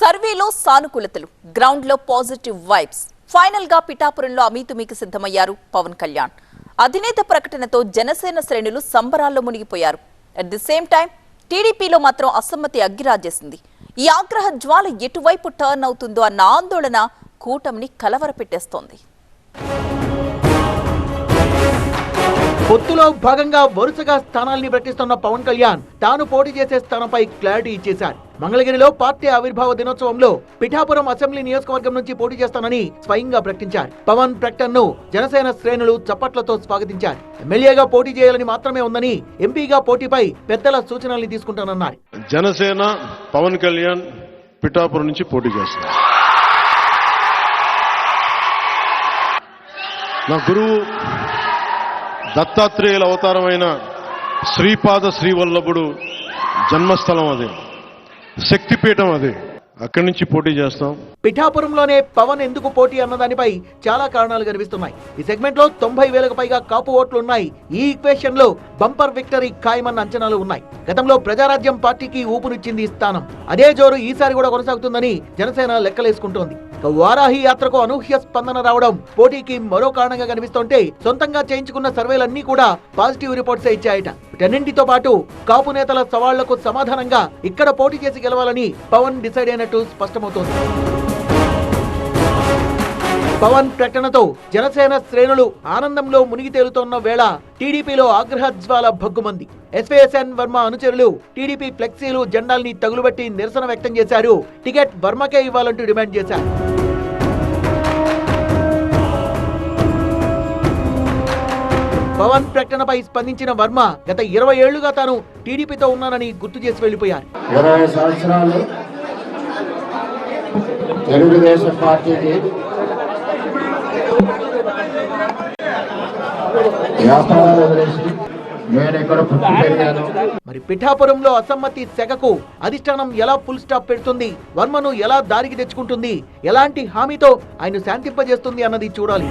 సర్వేలో సానుకూలతలు, గ్రౌండ్ లో positive vibes. Final గా పిఠాపురంలో అమీతుమీకి సిద్ధమయ్యారు పవన్ కళ్యాణ్. అధినేత ప్రకటనతో జనసేన శ్రేణులు సంబరాల్లో మునిగిపోయారు. అట్ ది సేమ్ టైం టీడీపీలో మాత్రం అసమ్మతి అగ్గిరాజేసింది. ఈ ఆగ్రహ జ్వాల ఎటువైపు టర్న్ అవుతుందో అన్న ఆందోళన కూటమిని కలవరపెట్టేస్తోంది. పొత్తులో భాగంగా వరుసగా స్థానాల్ని ప్రకటిస్తున్న పవన్ కళ్యాణ్ తాను పోటీ చేసే స్థానంపై క్లారిటీ ఇచ్చేశారు. మంగళగిరిలో పార్టీ ఆవిర్భావ దినోత్సవంలో పిఠాపురం అసెంబ్లీ నియోజకవర్గం నుంచి పోటీ చేస్తానని స్వయంగా ప్రకటించారు. పవన్ ప్రకటనను జనసేన శ్రేణులు చప్పట్లతో స్వాగతించారు. ఎమ్మెల్యేగా పోటీ చేయాలని మాత్రమే ఉందని, ఎంపీగా పోటీపై పెద్దల సూచనల్ని తీసుకుంటానన్నారు. జనసేన పవన్ కళ్యాణ్ పిఠాపురం నుంచి పోటీ చేస్తారు. నా గురువు దత్తాత్రేయుల అవతారమైన శ్రీపాద శ్రీవల్లభుడు జన్మస్థలం అది, శక్తిపీఠం అది. అక్కడి నుంచి పోటీ చేస్తాం. పిఠాపురంలోనే పవన్ ఎందుకు పోటీ అన్నదానిపై చాలా కారణాలు కనిపిస్తున్నాయి. ఈ సెగ్మెంట్ లో 90,000కు పైగా కాపు ఓట్లున్నాయి. ఈ ఈక్వేషన్ లో బంపర్ విక్టరీ ఖాయమన్న అంచనాలు ఉన్నాయి. గతంలో ప్రజారాజ్యం పార్టీకి ఊపునిచ్చింది ఈ స్థానం. అదే జోరు ఈసారి కూడా కొనసాగుతుందని జనసేన లెక్కలేసుకుంటోంది. వారాహి యాత్రకు అనూహ్య స్పందన రావడం పోటీకి మరో కారణంగా కనిపిస్తుంటే, సొంతంగా చేయించుకున్న సర్వేలన్నీ కూడా పాజిటివ్ రిపోర్ట్సే ఇచ్చాయట. వీటన్నింటితో పాటు కాపు నేతల సవాళ్లకు సమాధానంగా ఇక్కడ పోటీ చేసి గెలవాలని పవన్ డిసైడ్ అయినట్టు స్పష్టమవుతోంది. పవన్ ప్రకటనతో జనసేన శ్రేణులు ఆనందంలో మునిగి తేలుతోన్న వేళ టీడీపీలో ఆగ్రహజ్వాల భగ్గుమంది. ఎస్వేఎస్ఎన్ వర్మ అనుచరులు టీడీపీ ఫ్లెక్సీలు, జెండాల్ని తగులుబట్టి నిరసన వ్యక్తం చేశారు. టికెట్ వర్మకే ఇవ్వాలంటూ డిమాండ్ చేశారు. పవన్ ప్రకటనపై స్పందించిన వర్మ గత 20 ఏళ్లుగా తాను టీడీపీతో ఉన్నానని గుర్తు చేసి వెళ్లిపోయారు. 20 సంవత్సరాలు తెలుగుదేశం పార్టీకి వ్యాపారాలు వదిలేసి నేను ఇక్కడ పుట్టి పెరిగాను. మరి పిఠాపురంలో అసమ్మతి సెగకు అధిష్టానం ఎలా ఫుల్ స్టాప్ పెడుతుంది, వర్మను ఎలా దారికి తెచ్చుకుంటుంది, ఎలాంటి హామీతో ఆయన శాంతింపజేస్తుంది అన్నది చూడాలి.